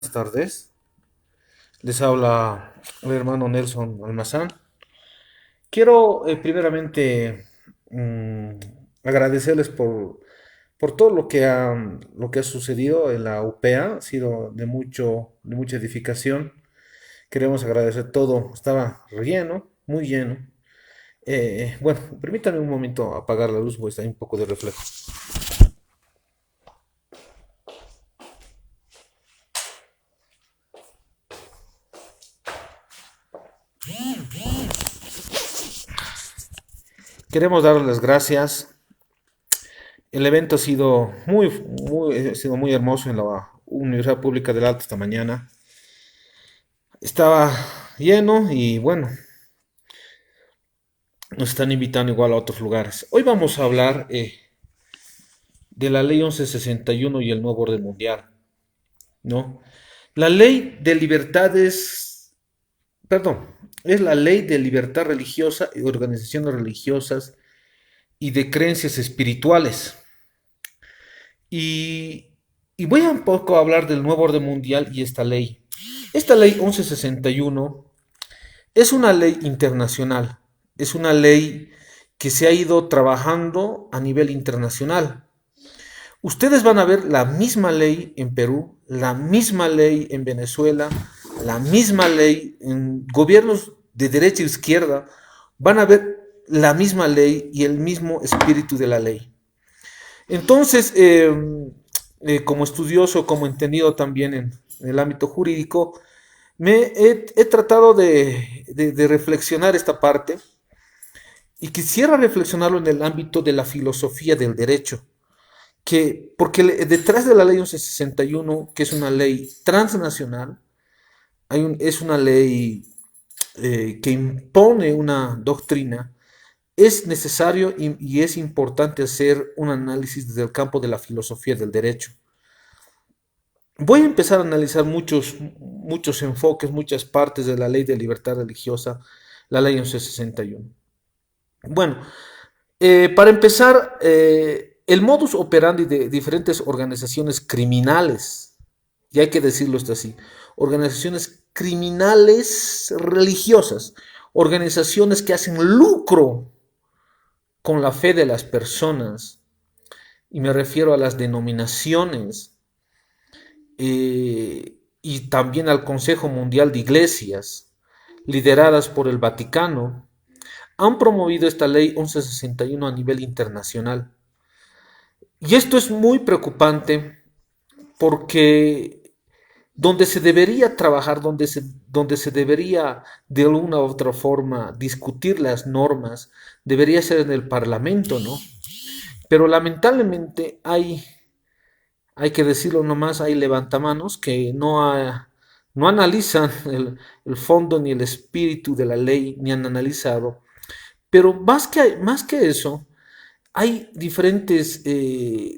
buenas tardes. Les habla el hermano Nelson Almazán. Quiero primeramente mm, agradecerles por todo lo que ha sucedido en la UPEA. Ha sido de mucha edificación. Queremos agradecer todo. Estaba lleno, muy lleno. Bueno, permítanme un momento apagar la luz, pues hay un poco de reflejo. Queremos darles las gracias. El evento ha sido muy hermoso en la Universidad Pública del Alto esta mañana. Estaba lleno y bueno, nos están invitando igual a otros lugares. Hoy vamos a hablar de la Ley 1161 y el nuevo orden mundial, ¿no? La Ley de Libertades, perdón, es la Ley de Libertad Religiosa y Organizaciones Religiosas y de Creencias Espirituales. Y, y voy a un poco a hablar del nuevo orden mundial y esta ley. Esta ley 1161 es una ley internacional, es una ley que se ha ido trabajando a nivel internacional. Ustedes van a ver la misma ley en Perú, la misma ley en Venezuela, la misma ley en gobiernos de derecha e izquierda, van a ver la misma ley y el mismo espíritu de la ley. Entonces, como estudioso, como entendido también en el ámbito jurídico, he tratado de reflexionar esta parte y quisiera reflexionarlo en el ámbito de la filosofía del derecho, porque detrás de la ley 1161, que es una ley transnacional, es una ley que impone una doctrina, es necesario y es importante hacer un análisis desde el campo de la filosofía del derecho. Voy a empezar a analizar muchos enfoques, muchas partes de la ley de libertad religiosa, la ley 1161. Bueno, para empezar, el modus operandi de diferentes organizaciones criminales, y hay que decirlo esto así, organizaciones criminales religiosas, organizaciones que hacen lucro con la fe de las personas, y me refiero a las denominaciones, y también al Consejo Mundial de Iglesias, lideradas por el Vaticano, han promovido esta ley 1161 a nivel internacional. Y esto es muy preocupante porque donde se debería trabajar, donde se debería de alguna u otra forma discutir las normas, debería ser en el Parlamento, ¿no? Pero lamentablemente hay que decirlo nomás, hay levantamanos que no analizan el fondo ni el espíritu de la ley, ni han analizado. Pero más que eso, hay diferentes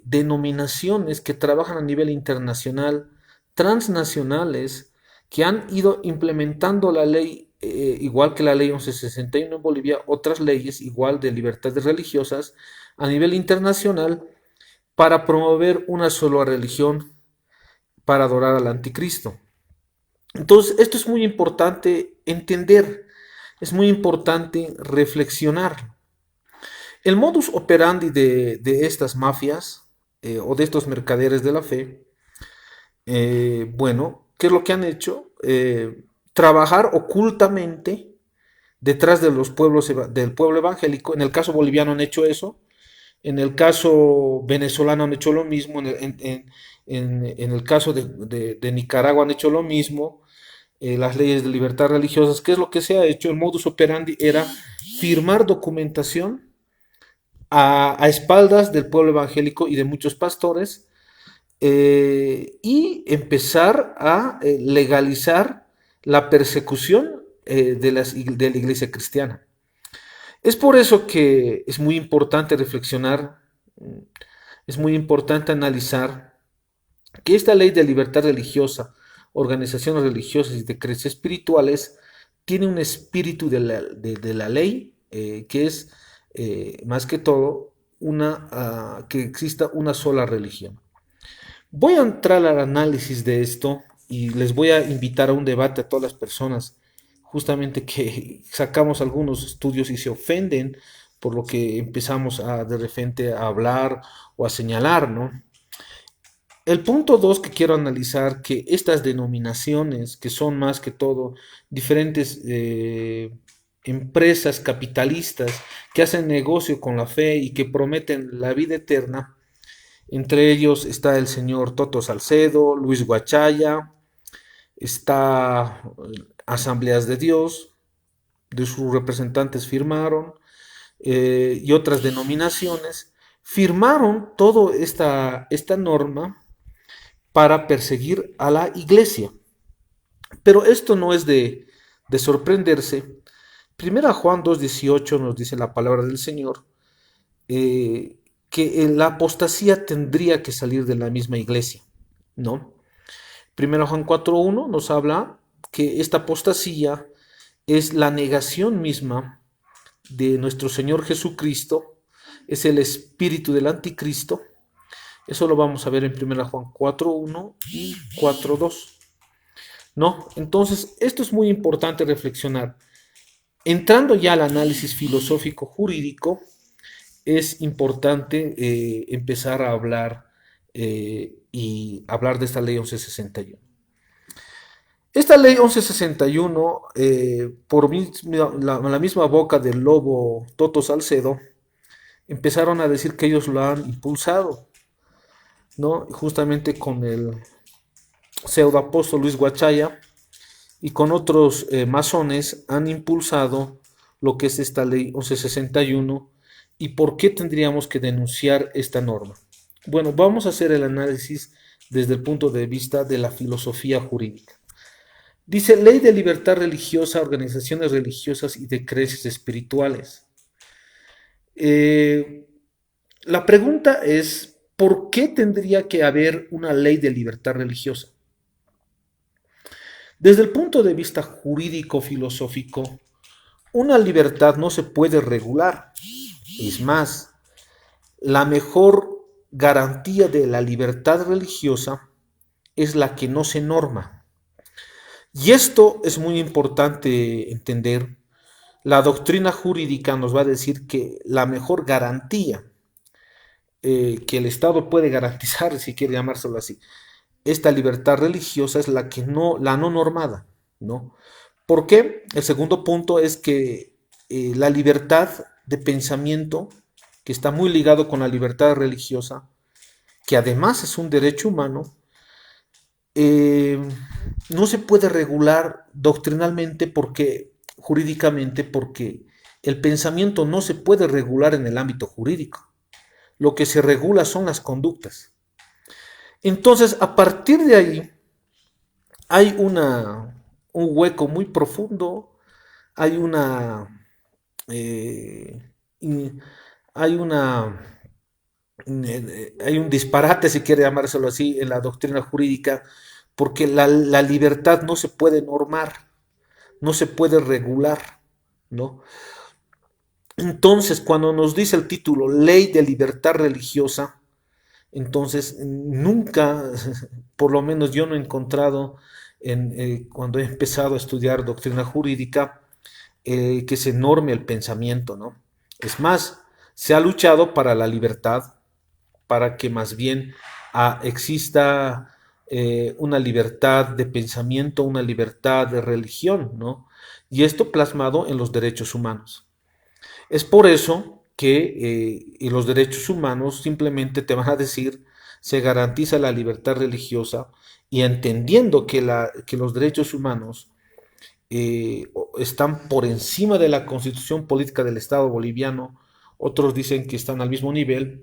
denominaciones que trabajan a nivel internacional, transnacionales, que han ido implementando la ley, igual que la ley 1161 en Bolivia, otras leyes igual de libertades religiosas a nivel internacional para promover una sola religión para adorar al anticristo. Entonces, esto es muy importante entender, es muy importante reflexionar. El modus operandi de estas mafias o de estos mercaderes de la fe, bueno, ¿qué es lo que han hecho? Trabajar ocultamente detrás de los pueblos del pueblo evangélico. En el caso boliviano han hecho eso, en el caso venezolano han hecho lo mismo, en el caso de Nicaragua han hecho lo mismo, las leyes de libertad religiosas. ¿Qué es lo que se ha hecho? El modus operandi era firmar documentación a espaldas del pueblo evangélico y de muchos pastores, y empezar a legalizar la persecución de la iglesia cristiana. Es por eso que es muy importante reflexionar, es muy importante analizar que esta ley de libertad religiosa, organizaciones religiosas y de creencias espirituales, tiene un espíritu de la ley, que es más que todo que exista una sola religión. Voy a entrar al análisis de esto y les voy a invitar a un debate a todas las personas, justamente que sacamos algunos estudios y se ofenden por lo que empezamos a de repente a hablar o a señalar, ¿no? El punto 2 que quiero analizar, que estas denominaciones, que son más que todo diferentes empresas capitalistas que hacen negocio con la fe y que prometen la vida eterna, entre ellos está el señor Toto Salcedo, Luis Guachaya, está Asambleas de Dios, de sus representantes firmaron, y otras denominaciones, firmaron toda esta norma para perseguir a la iglesia. Pero esto no es de sorprenderse. Primera Juan 2:18 nos dice la palabra del Señor, que la apostasía tendría que salir de la misma iglesia, ¿no? Primera Juan 4:1 nos habla que esta apostasía es la negación misma de nuestro Señor Jesucristo, es el espíritu del anticristo. Eso lo vamos a ver en Primera Juan 4:1 y 4:2. ¿No? Entonces, esto es muy importante reflexionar. Entrando ya al análisis filosófico jurídico, es importante empezar a hablar y hablar de esta ley 1161. Esta ley 1161, por la misma boca del lobo Toto Salcedo, empezaron a decir que ellos lo han impulsado, ¿no? Justamente con el pseudoapóstol Luis Guachaya y con otros masones han impulsado lo que es esta ley 1161 y por qué tendríamos que denunciar esta norma. Bueno, vamos a hacer el análisis desde el punto de vista de la filosofía jurídica. Dice ley de libertad religiosa, organizaciones religiosas y de creencias espirituales. La pregunta es, ¿por qué tendría que haber una ley de libertad religiosa? Desde el punto de vista jurídico-filosófico, una libertad no se puede regular. Es más, la mejor garantía de la libertad religiosa es la que no se norma. Y esto es muy importante entender. La doctrina jurídica nos va a decir que la mejor garantía que el Estado puede garantizar, si quiere llamárselo así, esta libertad religiosa es la no normada, ¿no? ¿Por qué? El segundo punto es que la libertad de pensamiento, que está muy ligado con la libertad religiosa, que además es un derecho humano, no se puede regular doctrinalmente jurídicamente, porque el pensamiento no se puede regular en el ámbito jurídico. Lo que se regula son las conductas. Entonces, a partir de ahí, hay un hueco muy profundo, hay eh, hay hay un disparate, si quiere llamárselo así, en la doctrina jurídica, porque la libertad no se puede normar, no se puede regular, ¿no? Entonces, cuando nos dice el título Ley de Libertad Religiosa, entonces nunca, por lo menos yo no he encontrado cuando he empezado a estudiar doctrina jurídica, que se norme el pensamiento, ¿no? Es más, se ha luchado para la libertad, para que más bien exista una libertad de pensamiento, una libertad de religión, ¿no? Y esto plasmado en los derechos humanos. Es por eso que los derechos humanos simplemente te van a decir, se garantiza la libertad religiosa, y entendiendo que los derechos humanos están por encima de la constitución política del Estado boliviano, otros dicen que están al mismo nivel,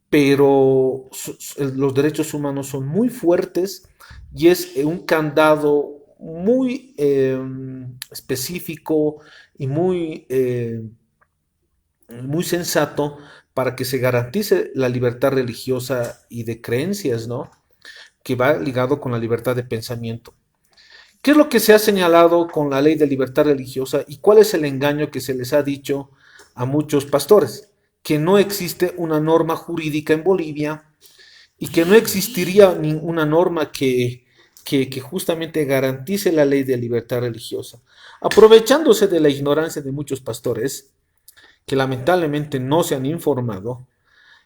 pero los derechos humanos son muy fuertes y es un candado muy específico y muy sensato para que se garantice la libertad religiosa y de creencias, ¿no? Que va ligado con la libertad de pensamiento. ¿Qué es lo que se ha señalado con la ley de libertad religiosa y cuál es el engaño que se les ha dicho a muchos pastores? Que no existe una norma jurídica en Bolivia y que no existiría ninguna norma que que justamente garantice la ley de libertad religiosa. Aprovechándose de la ignorancia de muchos pastores, que lamentablemente no se han informado,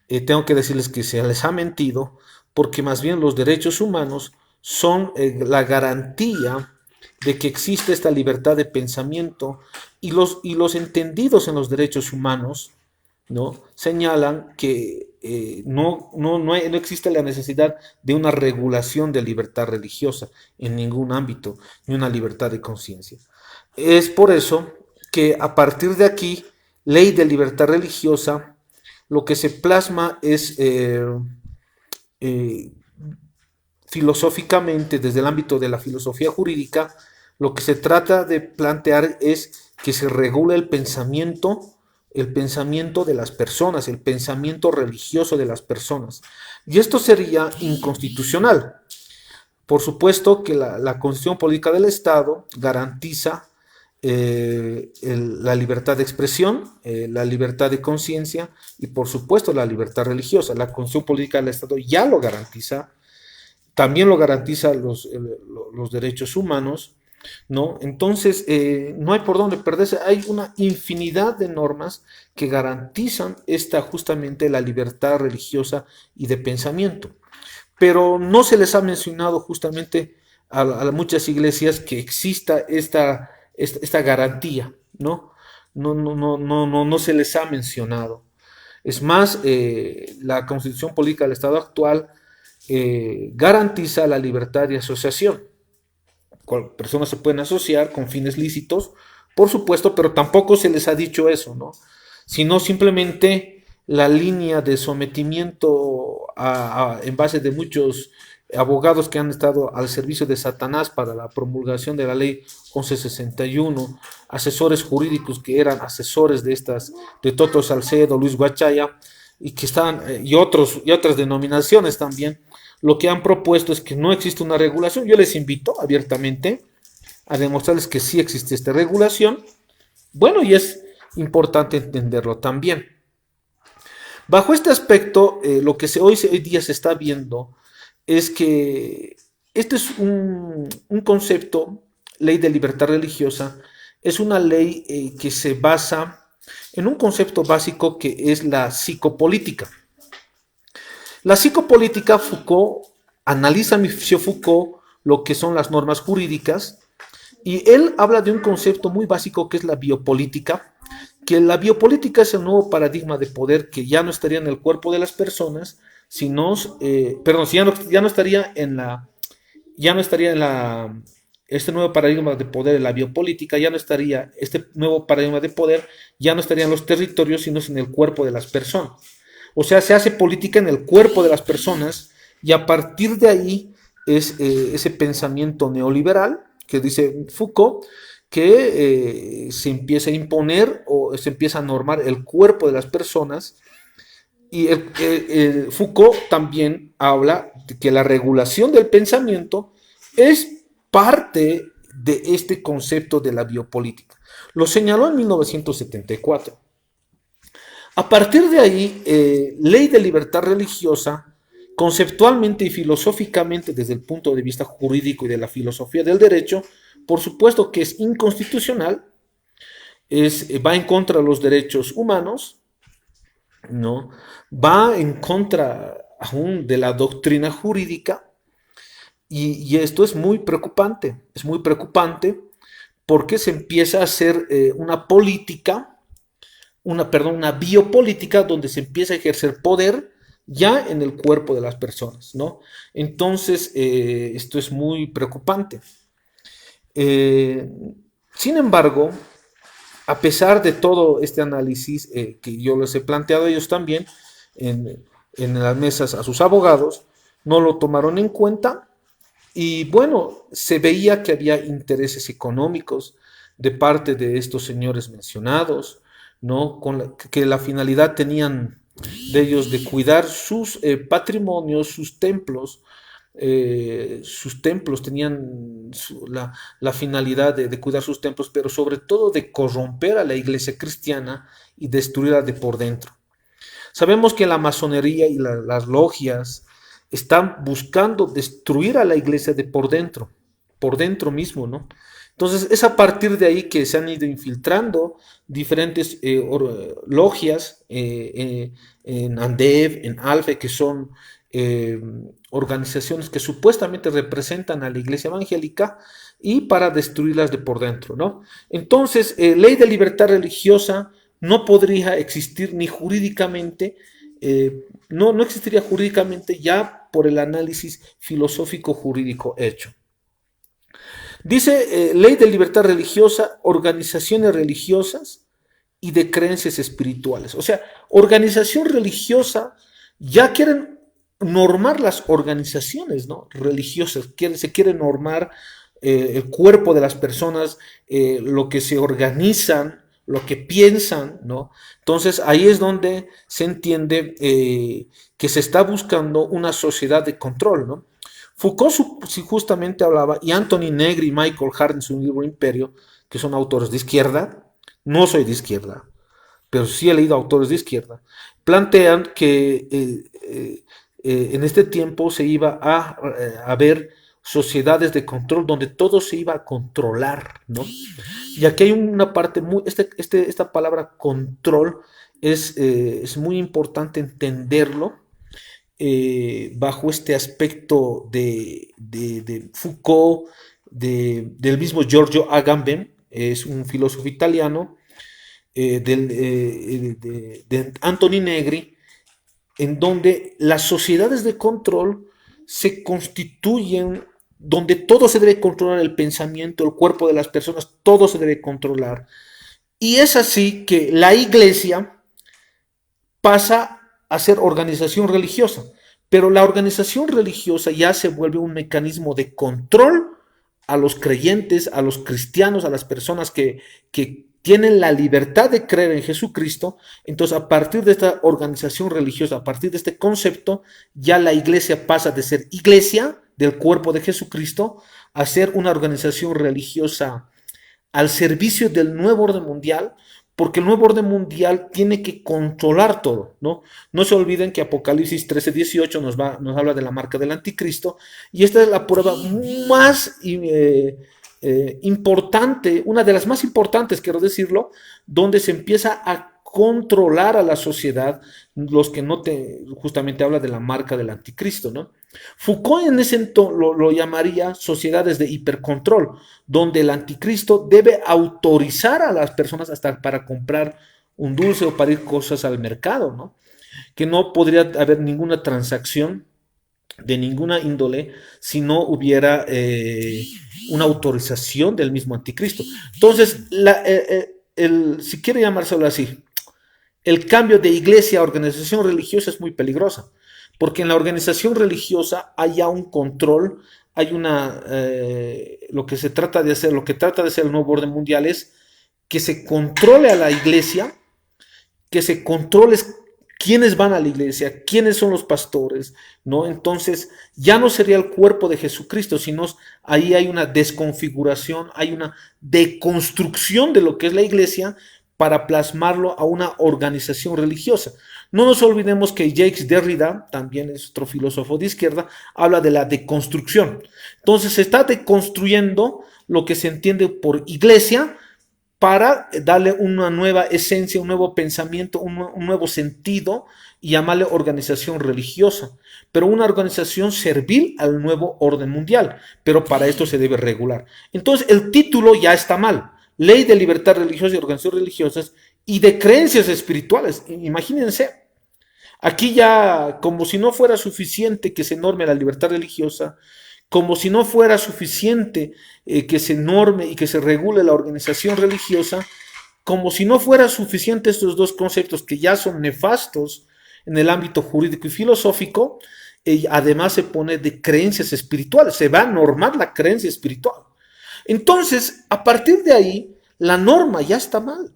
tengo que decirles que se les ha mentido, porque más bien los derechos humanos son la garantía de que existe esta libertad de pensamiento, y los entendidos en los derechos humanos, ¿no? Señalan que no existe la necesidad de una regulación de libertad religiosa en ningún ámbito, ni una libertad de conciencia. Es por eso que a partir de aquí, ley de libertad religiosa, lo que se plasma es eh, filosóficamente, desde el ámbito de la filosofía jurídica, lo que se trata de plantear es que se regule el pensamiento de las personas, el pensamiento religioso de las personas. Y esto sería inconstitucional. Por supuesto que la Constitución Política del Estado garantiza la libertad de expresión, la libertad de conciencia y por supuesto la libertad religiosa. La Constitución Política del Estado ya lo garantiza, también lo garantiza los derechos humanos, ¿no? Entonces, no hay por dónde perderse. Hay una infinidad de normas que garantizan justamente la libertad religiosa y de pensamiento. Pero no se les ha mencionado justamente a muchas iglesias que exista esta garantía, ¿no? No se les ha mencionado. Es más, la Constitución Política del Estado actual garantiza la libertad de asociación. Personas se pueden asociar con fines lícitos, por supuesto, pero tampoco se les ha dicho eso, ¿no? Sino simplemente la línea de sometimiento en base de muchos abogados que han estado al servicio de Satanás para la promulgación de la ley 1161, asesores jurídicos que eran asesores de Toto Salcedo, Luis Guachaya, y que están, y otras denominaciones también, lo que han propuesto es que no existe una regulación. Yo les invito abiertamente a demostrarles que sí existe esta regulación. Bueno, y es importante entenderlo también. Bajo este aspecto, lo que hoy día se está viendo es que este es un concepto, ley de libertad religiosa, es una ley que se basa en un concepto básico que es la psicopolítica. La psicopolítica, Foucault, analiza Michel Foucault lo que son las normas jurídicas, y él habla de un concepto muy básico que es la biopolítica, que la biopolítica es el nuevo paradigma de poder que ya no estaría en el cuerpo de las personas, sino, perdón, ya no estaría en este nuevo paradigma de poder en la biopolítica, ya no estaría, este nuevo paradigma de poder ya no estaría en los territorios, sino en el cuerpo de las personas. O sea, se hace política en el cuerpo de las personas, y a partir de ahí es ese pensamiento neoliberal que dice Foucault, que se empieza a imponer o se empieza a normar el cuerpo de las personas. Y Foucault también habla de que la regulación del pensamiento es parte de este concepto de la biopolítica. Lo señaló en 1974. A partir de ahí, ley de libertad religiosa, conceptualmente y filosóficamente desde el punto de vista jurídico y de la filosofía del derecho, por supuesto que es inconstitucional, va en contra de los derechos humanos, ¿no? Va en contra aún de la doctrina jurídica, y esto es muy preocupante porque se empieza a hacer una política, una biopolítica donde se empieza a ejercer poder ya en el cuerpo de las personas, ¿no? Entonces, esto es muy preocupante. Eh, Sin embargo, a pesar de todo este análisis que yo les he planteado a ellos también en las mesas a sus abogados, no lo tomaron en cuenta, y bueno, se veía que había intereses económicos de parte de estos señores mencionados, ¿no? Que la finalidad tenían de ellos de cuidar sus patrimonios, sus templos tenían la finalidad de cuidar sus templos, pero sobre todo de corromper a la iglesia cristiana y destruirla de por dentro. Sabemos que la masonería y las logias están buscando destruir a la iglesia de por dentro mismo, ¿no? Entonces es a partir de ahí que se han ido infiltrando diferentes logias en Andev, en Alfe, que son organizaciones que supuestamente representan a la iglesia evangélica y para destruirlas de por dentro, ¿no? Entonces, ley de libertad religiosa no podría existir ni jurídicamente, no existiría jurídicamente ya por el análisis filosófico jurídico hecho. Dice ley de libertad religiosa, organizaciones religiosas y de creencias espirituales. O sea, organización religiosa, ya quieren normar las organizaciones, ¿no?, religiosas, se quiere normar el cuerpo de las personas, lo que se organizan, lo que piensan, ¿no? Entonces ahí es donde se entiende que se está buscando una sociedad de control, ¿no? Foucault sí justamente hablaba, y Anthony Negri y Michael Hart en su libro Imperio, que son autores de izquierda, no soy de izquierda, pero sí he leído autores de izquierda, plantean que en este tiempo se iba a ver sociedades de control donde todo se iba a controlar, ¿no? Y aquí hay una parte muy, esta palabra control es muy importante entenderlo bajo este aspecto de Foucault, del mismo Giorgio Agamben, es un filósofo italiano, de Anthony Negri, en donde las sociedades de control se constituyen, donde todo se debe controlar, el pensamiento, el cuerpo de las personas, todo se debe controlar. Y es así que la iglesia pasa a ser organización religiosa, pero la organización religiosa ya se vuelve un mecanismo de control a los creyentes, a los cristianos, a las personas que tienen la libertad de creer en Jesucristo. Entonces, a partir de esta organización religiosa, a partir de este concepto, ya la iglesia pasa de ser iglesia del cuerpo de Jesucristo a ser una organización religiosa al servicio del nuevo orden mundial, porque el nuevo orden mundial tiene que controlar todo, ¿no? No se olviden que Apocalipsis 13:18 nos habla de la marca del anticristo, y esta es la prueba más importante, una de las más importantes, quiero decirlo, donde se empieza a controlar a la sociedad, los que justamente habla de la marca del anticristo, ¿no? Foucault en ese lo llamaría sociedades de hipercontrol, donde el anticristo debe autorizar a las personas hasta para comprar un dulce o para ir cosas al mercado, ¿no? Que no podría haber ninguna transacción de ninguna índole si no hubiera una autorización del mismo anticristo. Entonces, si quiere llamárselo así, el cambio de iglesia a organización religiosa es muy peligrosa, porque en la organización religiosa hay ya un control, hay lo que se trata de hacer, lo que trata de hacer el nuevo orden mundial es que se controle a la iglesia, que se controle quiénes van a la iglesia, quiénes son los pastores, ¿no? Entonces ya no sería el cuerpo de Jesucristo, sino ahí hay una desconfiguración, hay una deconstrucción de lo que es la iglesia para plasmarlo a una organización religiosa. No nos olvidemos que Jacques Derrida, también es otro filósofo de izquierda, habla de la deconstrucción. Entonces se está deconstruyendo lo que se entiende por iglesia para darle una nueva esencia, un nuevo pensamiento, un nuevo sentido y llamarle organización religiosa, pero una organización servil al nuevo orden mundial, pero para esto se debe regular. Entonces el título ya está mal. Ley de libertad religiosa y organizaciones religiosas y de creencias espirituales. Imagínense, aquí ya como si no fuera suficiente que se norme la libertad religiosa, como si no fuera suficiente que se norme y que se regule la organización religiosa, como si no fuera suficiente estos dos conceptos que ya son nefastos en el ámbito jurídico y filosófico, además se pone de creencias espirituales, se va a normar la creencia espiritual. Entonces, a partir de ahí, la norma ya está mal,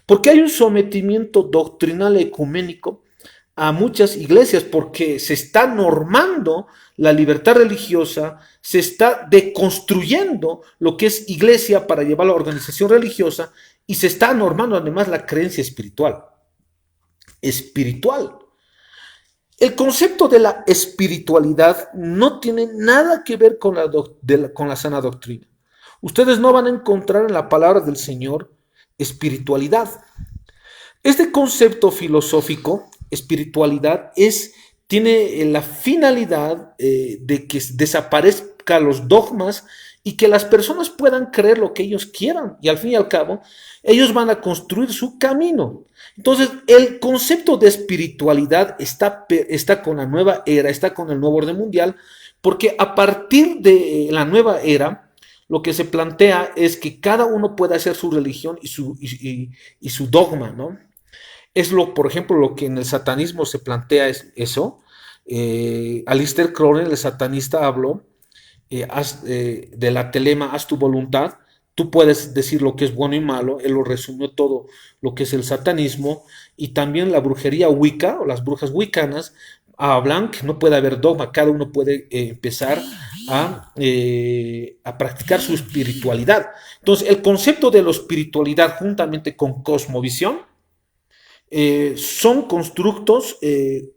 porque hay un sometimiento doctrinal ecuménico a muchas iglesias, porque se está normando la libertad religiosa, se está deconstruyendo lo que es iglesia para llevar a la organización religiosa, y se está normando además la creencia espiritual. Espiritual. El concepto de la espiritualidad no tiene nada que ver con con la sana doctrina. Ustedes no van a encontrar en la palabra del Señor espiritualidad. Este concepto filosófico, espiritualidad, tiene la finalidad de que desaparezcan los dogmas y que las personas puedan creer lo que ellos quieran. Y al fin y al cabo, ellos van a construir su camino. Entonces, el concepto de espiritualidad está con la nueva era, está con el nuevo orden mundial, porque a partir de la nueva era, lo que se plantea es que cada uno pueda hacer su religión y su dogma, ¿no? Por ejemplo, lo que en el satanismo se plantea es eso. Alistair Crowley, el satanista, habló de la telema, haz tu voluntad. Tú puedes decir lo que es bueno y malo. Él lo resumió todo lo que es el satanismo. Y también la brujería wicca o las brujas wiccanas hablan que no puede haber dogma. Cada uno puede empezar a practicar su espiritualidad. Entonces, el concepto de la espiritualidad juntamente con cosmovisión son constructos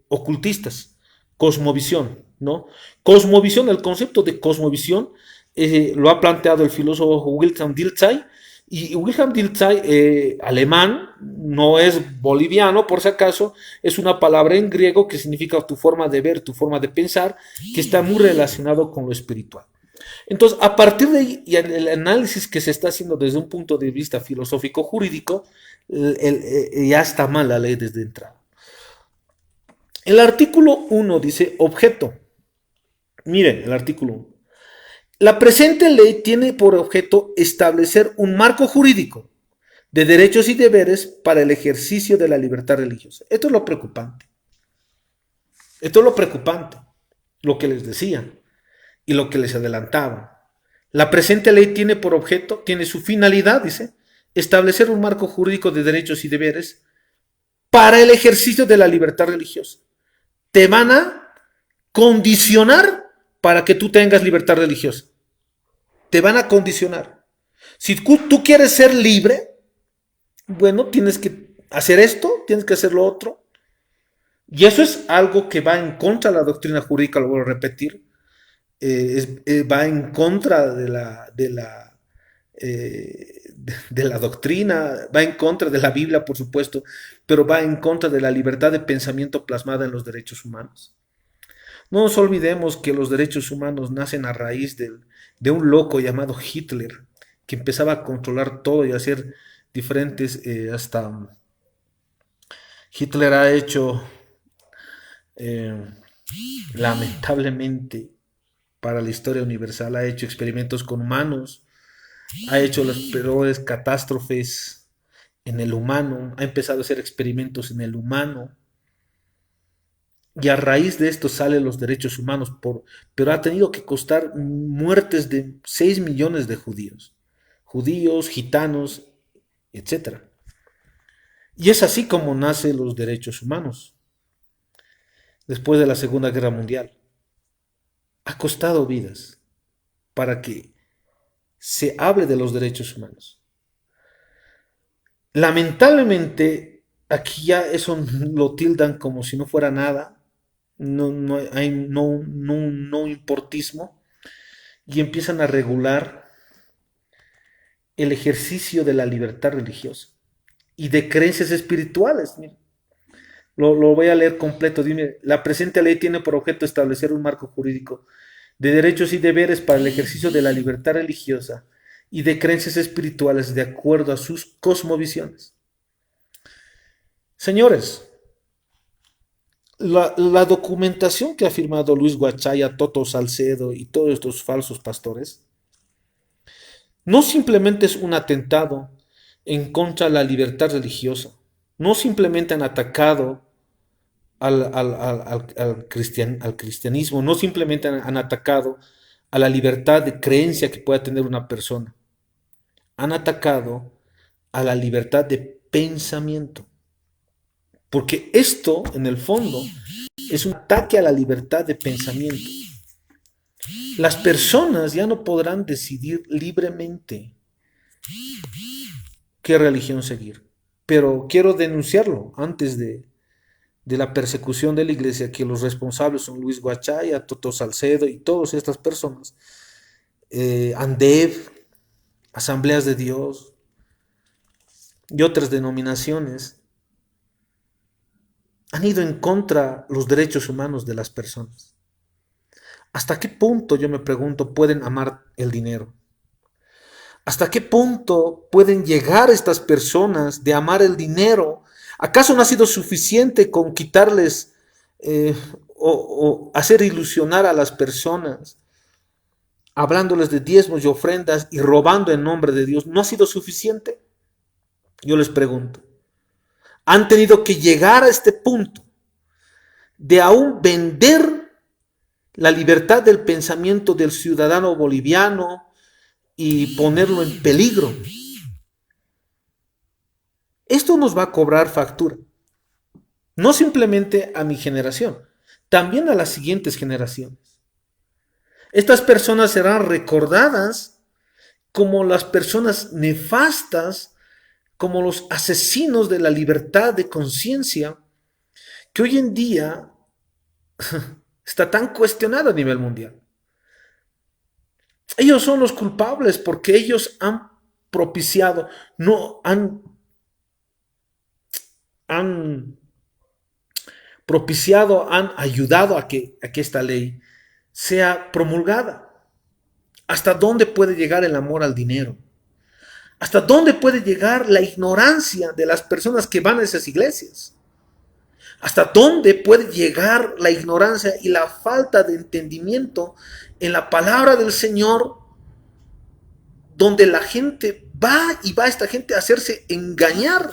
ocultistas, cosmovisión, ¿no? Cosmovisión, el concepto de cosmovisión lo ha planteado el filósofo Wilhelm Dilthey, y Wilhelm Dilthey, alemán, no es boliviano por si acaso, es una palabra en griego que significa tu forma de ver, tu forma de pensar, que está muy relacionado con lo espiritual. Entonces, a partir de ahí, y el análisis que se está haciendo desde un punto de vista filosófico-jurídico, ya está mal la ley desde entrada. El artículo 1 dice objeto. Miren, el artículo 1. La presente ley tiene por objeto establecer un marco jurídico de derechos y deberes para el ejercicio de la libertad religiosa. Esto es lo preocupante. Esto es lo preocupante, lo que les decía y lo que les adelantaba. La presente ley tiene por objeto, tiene su finalidad, dice, establecer un marco jurídico de derechos y deberes para el ejercicio de la libertad religiosa. Te van a condicionar para que tú tengas libertad religiosa. Te van a condicionar. Si tú quieres ser libre, bueno, tienes que hacer esto, tienes que hacer lo otro. Y eso es algo que va en contra de la doctrina jurídica, lo vuelvo a repetir. Va en contra de la doctrina, va en contra de la Biblia, por supuesto, pero va en contra de la libertad de pensamiento plasmada en los derechos humanos. No nos olvidemos que los derechos humanos nacen a raíz de un loco llamado Hitler, que empezaba a controlar todo y a hacer diferentes, Hitler ha hecho, eh, lamentablemente, para la historia universal, ha hecho experimentos con humanos, ha hecho las peores catástrofes en el humano, ha empezado a hacer experimentos en el humano, y a raíz de esto salen los derechos humanos, pero ha tenido que costar muertes de 6 millones de judíos, gitanos, etc. Y es así como nacen los derechos humanos, después de la Segunda Guerra Mundial. Ha costado vidas para que se hable de los derechos humanos. Lamentablemente, aquí ya eso lo tildan como si no fuera nada, no hay no importismo, y empiezan a regular el ejercicio de la libertad religiosa y de creencias espirituales. Lo voy a leer completo. Dime, la presente ley tiene por objeto establecer un marco jurídico de derechos y deberes para el ejercicio de la libertad religiosa y de creencias espirituales de acuerdo a sus cosmovisiones. Señores, la documentación que ha firmado Luis Guachaya, Toto Salcedo y todos estos falsos pastores no simplemente es un atentado en contra de la libertad religiosa, no simplemente han atacado al cristianismo, no simplemente han atacado a la libertad de creencia que pueda tener una persona, han atacado a la libertad de pensamiento. Porque esto, en el fondo, es un ataque a la libertad de pensamiento. Las personas ya no podrán decidir libremente qué religión seguir. Pero quiero denunciarlo antes de la persecución de la iglesia, que los responsables son Luis Guachaya, Toto Salcedo y todas estas personas, ANDEV, Asambleas de Dios y otras denominaciones, han ido en contra de los derechos humanos de las personas. ¿Hasta qué punto, yo me pregunto, pueden amar el dinero? ¿Hasta qué punto pueden llegar estas personas de amar el dinero? ¿Acaso no ha sido suficiente con quitarles o hacer ilusionar a las personas, hablándoles de diezmos y ofrendas y robando en nombre de Dios? ¿No ha sido suficiente? Yo les pregunto. Han tenido que llegar a este punto de aún vender la libertad del pensamiento del ciudadano boliviano y ponerlo en peligro. Esto nos va a cobrar factura. No simplemente a mi generación, también a las siguientes generaciones. Estas personas serán recordadas como las personas nefastas, como los asesinos de la libertad de conciencia, que hoy en día está tan cuestionada a nivel mundial. Ellos son los culpables porque ellos han propiciado, no han propiciado, han ayudado a que esta ley sea promulgada. ¿Hasta dónde puede llegar el amor al dinero? ¿Hasta dónde puede llegar la ignorancia de las personas que van a esas iglesias? ¿Hasta dónde puede llegar la ignorancia y la falta de entendimiento en la palabra del Señor, donde la gente va y va esta gente a hacerse engañar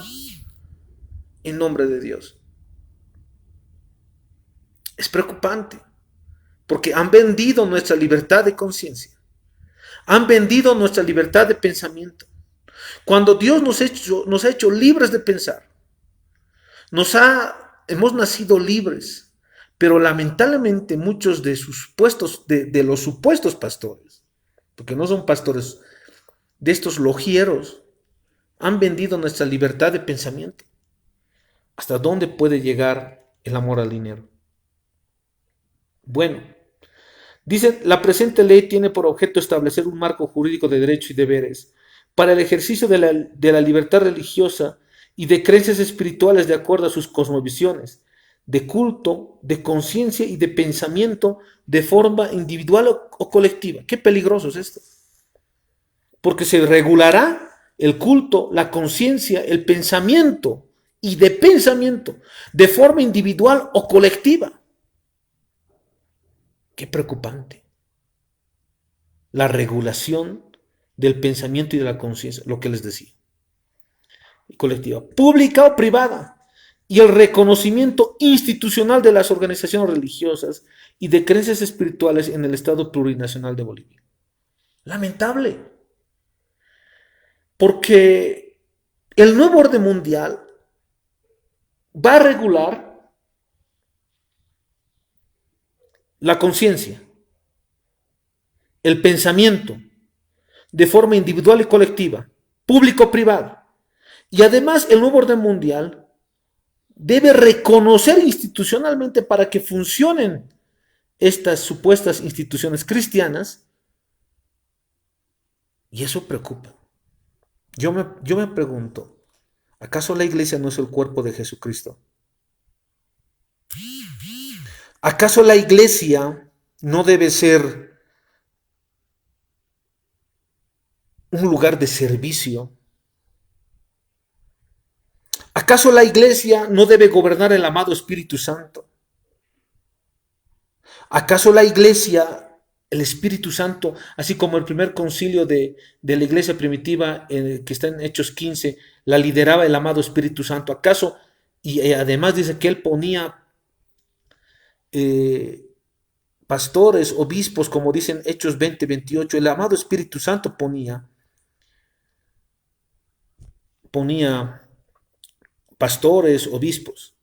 en nombre de Dios? Es preocupante, porque han vendido nuestra libertad de conciencia, han vendido nuestra libertad de pensamiento. Cuando Dios nos ha hecho libres de pensar, hemos nacido libres, pero lamentablemente muchos de los supuestos pastores, porque no son pastores, de estos logieros, han vendido nuestra libertad de pensamiento. ¿Hasta dónde puede llegar el amor al dinero? Bueno, dice, la presente ley tiene por objeto establecer un marco jurídico de derechos y deberes para el ejercicio de la libertad religiosa y de creencias espirituales de acuerdo a sus cosmovisiones, de culto, de conciencia y de pensamiento de forma individual o colectiva. Qué peligroso es esto. Porque se regulará el culto, la conciencia, el pensamiento y de pensamiento de forma individual o colectiva. Qué preocupante. La regulación del pensamiento y de la conciencia, lo que les decía. Colectiva, pública o privada, y el reconocimiento institucional de las organizaciones religiosas y de creencias espirituales en el Estado plurinacional de Bolivia. Lamentable, porque el nuevo orden mundial va a regular la conciencia, el pensamiento, de forma individual y colectiva, público-privado. Y además el nuevo orden mundial debe reconocer institucionalmente para que funcionen estas supuestas instituciones cristianas. Y eso preocupa. Yo me pregunto, ¿acaso la iglesia no es el cuerpo de Jesucristo? ¿Acaso la iglesia no debe ser un lugar de servicio? ¿Acaso la iglesia no debe gobernar el amado Espíritu Santo? ¿Acaso la iglesia, el Espíritu Santo, así como el primer concilio de la iglesia primitiva que está en Hechos 15, la lideraba el amado Espíritu Santo? ¿Acaso, y además dice que él ponía pastores, obispos, como dicen Hechos 20, 28, el amado Espíritu Santo ponía pastores, obispos?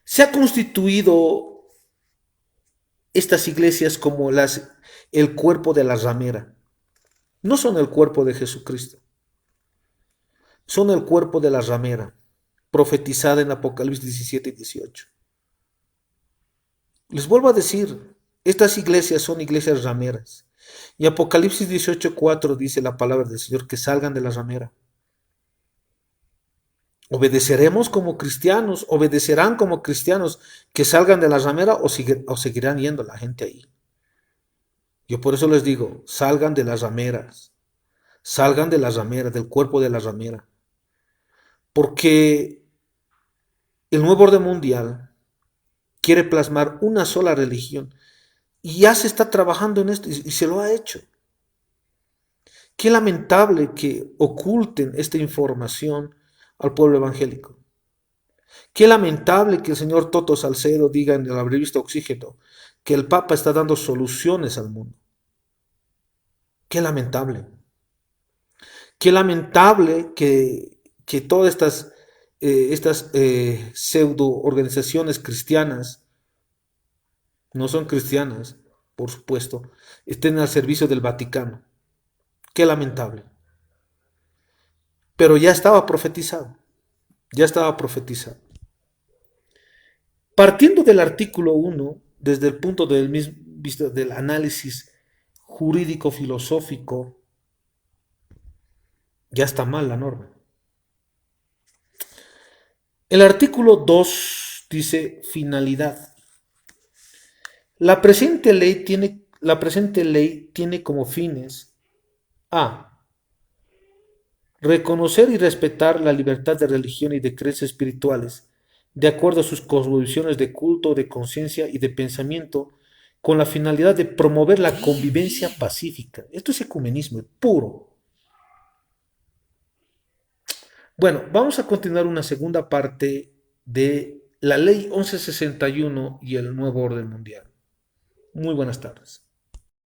Se ha constituido estas iglesias como el cuerpo de la ramera. No son el cuerpo de Jesucristo, son el cuerpo de la ramera. profetizada en Apocalipsis 17 y 18. Les vuelvo a decir, estas iglesias son iglesias rameras. Y Apocalipsis 18:4 dice la palabra del Señor que salgan de la ramera. ¿Obedeceremos como cristianos? ¿Obedecerán como cristianos que salgan de la ramera o seguirán yendo la gente ahí? Yo por eso les digo, salgan de las rameras, salgan de las rameras, del cuerpo de la ramera. Porque el nuevo orden mundial quiere plasmar una sola religión y ya se está trabajando en esto y se lo ha hecho. Qué lamentable que oculten esta información al pueblo evangélico. Qué lamentable que el señor Toto Salcedo diga en la revista Oxígeno que el Papa está dando soluciones al mundo. Qué lamentable. Qué lamentable que todas estas pseudo organizaciones cristianas, no son cristianas, por supuesto, estén al servicio del Vaticano. Qué lamentable. Pero ya estaba profetizado. Ya estaba profetizado. Partiendo del artículo 1, desde el punto de vista del análisis jurídico-filosófico, ya está mal la norma. El artículo 2 dice finalidad. La presente ley tiene como fines a. Reconocer y respetar la libertad de religión y de creencias espirituales, de acuerdo a sus cosmovisiones de culto, de conciencia y de pensamiento, con la finalidad de promover la convivencia pacífica. Esto es ecumenismo puro. Bueno, vamos a continuar una segunda parte de la Ley 1161 y el nuevo orden mundial. Muy buenas tardes.